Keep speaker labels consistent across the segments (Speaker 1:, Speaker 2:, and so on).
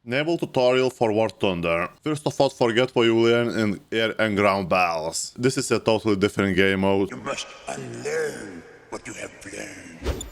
Speaker 1: Naval tutorial for War Thunder. First of all, forget what you learn in air and ground battles. This is a totally different game mode.
Speaker 2: You must unlearn what you have learned.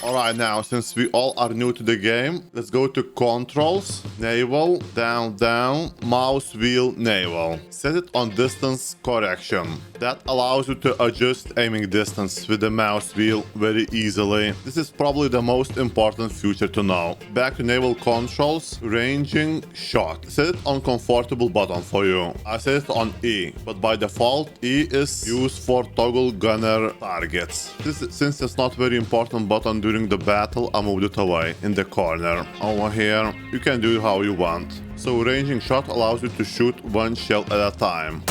Speaker 1: Alright, now, since we all are new to the game, let's go to Controls, Naval, down, mouse wheel, Naval. Set it on distance correction. That allows you to adjust aiming distance with the mouse wheel very easily. This is probably the most important feature to know. Back to Naval Controls, ranging shot. Set it on comfortable button for you. I set it on E, but by default, E is used for toggle gunner targets. Since it's not very important button during the battle, I moved it away in the corner. Over here, you can do it how you want. So ranging shot allows you to shoot one shell at a time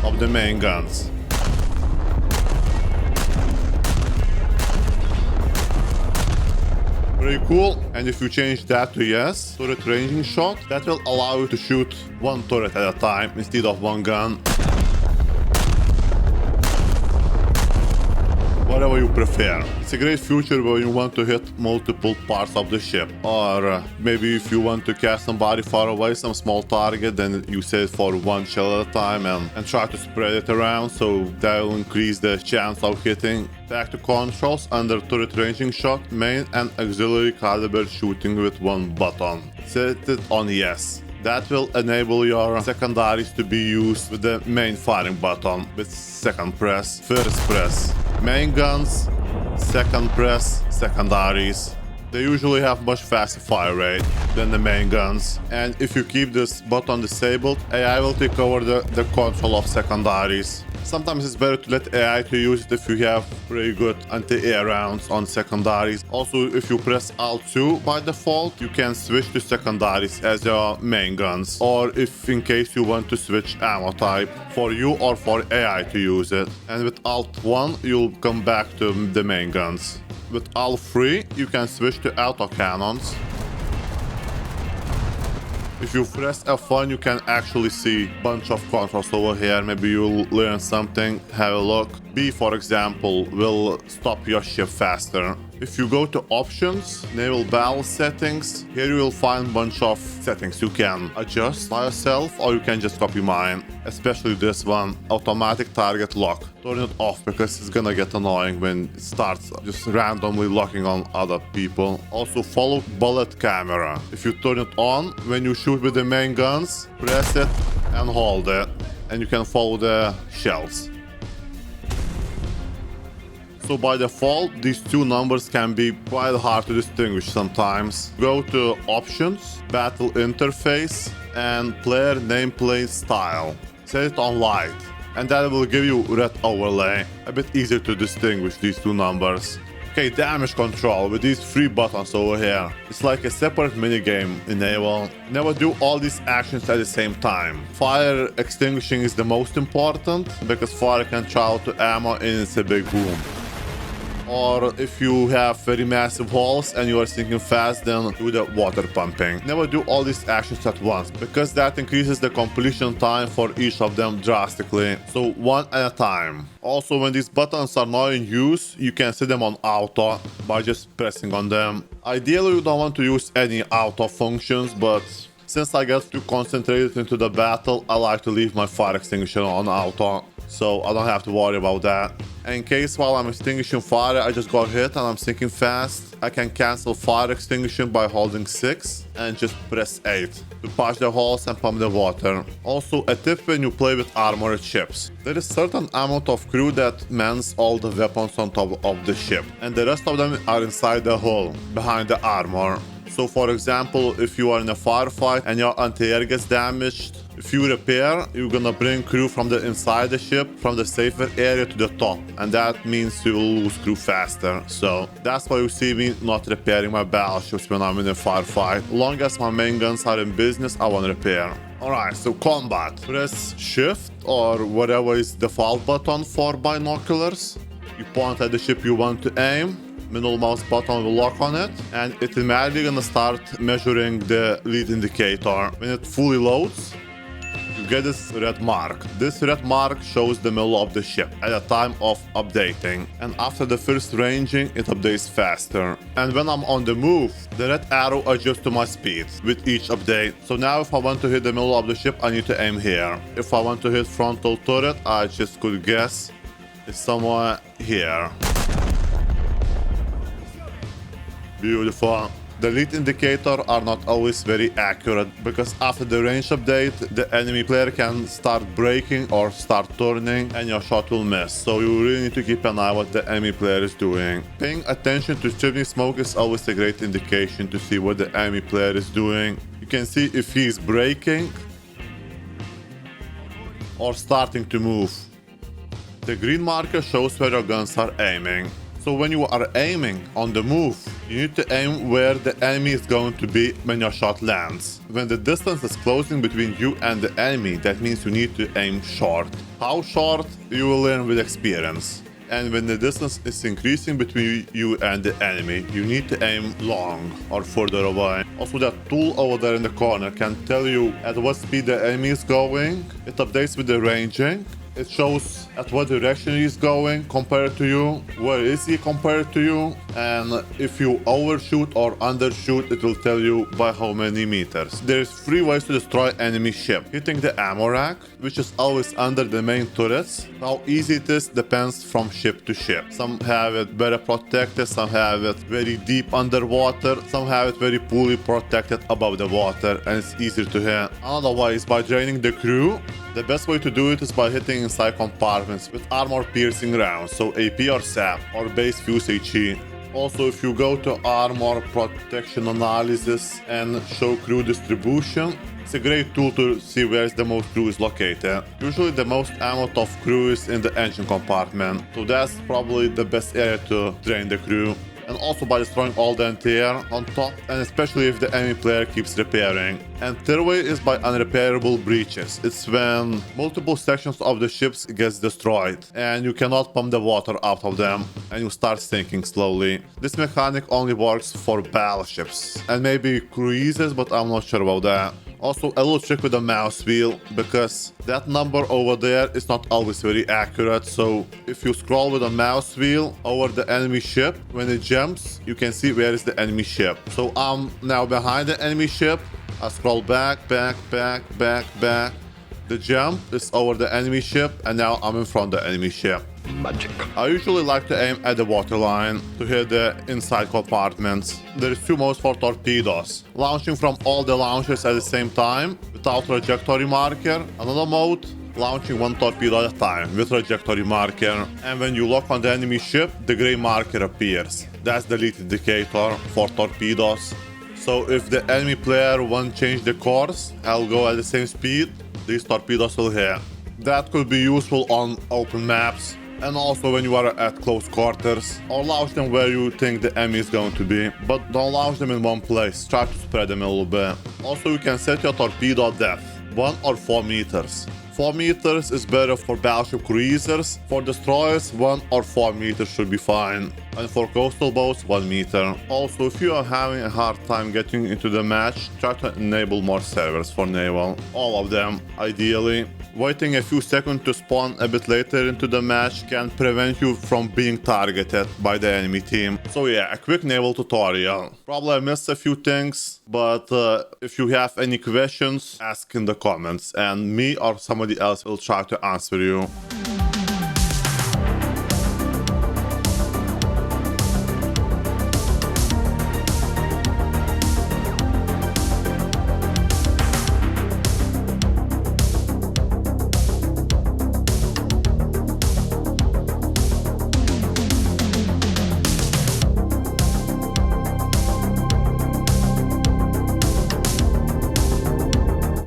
Speaker 1: of the main guns. Pretty cool. And if you change that to yes, turret ranging shot, that will allow you to shoot one turret at a time instead of one gun. Whatever you prefer. It's a great feature when you want to hit multiple parts of the ship. Or maybe if you want to catch somebody far away, some small target, then you set it for one shell at a time and try to spread it around, so that will increase the chance of hitting. Back to controls, under turret ranging shot, main and auxiliary caliber shooting with one button. Set it on yes. That will enable your secondaries to be used with the main firing button with second press, first press. Main guns, second press, secondaries. They usually have much faster fire rate than the main guns. And if you keep this button disabled, AI will take over the control of secondaries. Sometimes it's better to let AI to use it if you have pretty good anti-air rounds on secondaries. Also, if you press Alt-2 by default, you can switch to secondaries as your main guns. Or if in case you want to switch ammo type for you or for AI to use it. And with Alt-1, you'll come back to the main guns. With Alt-3, you can switch to autocannons. If you press F1, you can actually see a bunch of controls over here. Maybe you'll learn something. Have a look. B, for example, will stop your ship faster. If you go to options, naval battle settings, here you will find a bunch of settings you can adjust by yourself, or you can just copy mine. Especially this one, automatic target lock. Turn it off because it's gonna get annoying when it starts just randomly locking on other people. Also, follow bullet camera. If you turn it on, when you shoot with the main guns, press it and hold it, and you can follow the shells. So by default, these two numbers can be quite hard to distinguish sometimes. Go to Options, Battle Interface, and Player Nameplate Style. Set it on Light, and that will give you red overlay. A bit easier to distinguish these two numbers. Okay, damage control with these three buttons over here. It's like a separate minigame in Naval. Never do all these actions at the same time. Fire extinguishing is the most important, because fire can travel to ammo and it's a big boom. Or if you have very massive holes and you are sinking fast, then do the water pumping. Never do all these actions at once, because that increases the completion time for each of them drastically. So one at a time. Also, when these buttons are not in use, you can set them on auto by just pressing on them. Ideally, you don't want to use any auto functions, but since I get too concentrated into the battle, I like to leave my fire extinguisher on auto, so I don't have to worry about that. In case while I'm extinguishing fire, I just got hit and I'm sinking fast, I can cancel fire extinguishing by holding 6 and just press 8 to patch the holes and pump the water. Also, a tip when you play with armored ships. There is certain amount of crew that mans all the weapons on top of the ship, and the rest of them are inside the hull, behind the armor. So for example, if you are in a firefight and your anti-air gets damaged, if you repair, you're gonna bring crew from the inside the ship, from the safer area to the top, and that means you will lose crew faster. So that's why you see me not repairing my battleships when I'm in a firefight. As long as my main guns are in business, I won't repair. Alright, so combat. Press shift or whatever is default button for binoculars. You point at the ship you want to aim. Middle mouse button will lock on it, and it's automatically gonna start measuring the lead indicator. When it fully loads, you get this red mark. This red mark shows the middle of the ship at the time of updating. And after the first ranging, it updates faster. And when I'm on the move, the red arrow adjusts to my speed with each update. So now if I want to hit the middle of the ship, I need to aim here. If I want to hit frontal turret, I just could guess it's somewhere here. Beautiful. The lead indicators are not always very accurate because after the range update, the enemy player can start braking or start turning and your shot will miss. So you really need to keep an eye what the enemy player is doing. Paying attention to chimney smoke is always a great indication to see what the enemy player is doing. You can see if he's braking or starting to move. The green marker shows where your guns are aiming. So when you are aiming on the move, you need to aim where the enemy is going to be when your shot lands. When the distance is closing between you and the enemy, that means you need to aim short. How short? You will learn with experience. And when the distance is increasing between you and the enemy, you need to aim long or further away. Also, that tool over there in the corner can tell you at what speed the enemy is going. It updates with the ranging. It shows at what direction he's going compared to you, where is he compared to you, and if you overshoot or undershoot, it will tell you by how many meters. There's 3 ways to destroy enemy ship. Hitting the ammo rack, which is always under the main turrets. How easy it is depends from ship to ship. Some have it better protected, some have it very deep underwater, some have it very poorly protected above the water, and it's easier to hit. Another way is by draining the crew. The best way to do it is by hitting inside compartments with armor-piercing rounds, so AP or SAP, or base fuse HE. Also, if you go to armor protection analysis and show crew distribution, it's a great tool to see where the most crew is located. Usually the most ammo of crew is in the engine compartment, so that's probably the best area to drain the crew. And also by destroying all the anti-air on top, and especially if the enemy player keeps repairing. And third way is by unrepairable breaches. It's when multiple sections of the ships gets destroyed and you cannot pump the water out of them and you start sinking slowly. This mechanic only works for battleships and maybe cruisers, but I'm not sure about that. Also, a little trick with the mouse wheel, because that number over there is not always very accurate. So if you scroll with a mouse wheel over the enemy ship, when it jumps, you can see where is the enemy ship. So I'm now behind the enemy ship. I scroll back. The jump is over the enemy ship, and now I'm in front of the enemy ship.
Speaker 2: Magic.
Speaker 1: I usually like to aim at the waterline to hit the inside compartments. There is 2 modes for torpedoes. Launching from all the launchers at the same time without trajectory marker. Another mode, launching 1 torpedo at a time with trajectory marker. And when you lock on the enemy ship, the gray marker appears. That's the lead indicator for torpedoes. So if the enemy player won't change the course, I'll go at the same speed, these torpedoes will hit. That could be useful on open maps. And also when you are at close quarters, or launch them where you think the enemy is going to be, but don't launch them in one place, try to spread them a little bit. Also, you can set your torpedo depth, 1 or 4 meters. 4 meters is better for battleship cruisers. For destroyers, 1 or 4 meters should be fine. And for coastal boats, 1 meter. Also, if you are having a hard time getting into the match, try to enable more servers for naval. All of them, ideally. Waiting a few seconds to spawn a bit later into the match can prevent you from being targeted by the enemy team. So yeah, a quick naval tutorial. Probably I missed a few things, but if you have any questions, ask in the comments and me or somebody else will try to answer you.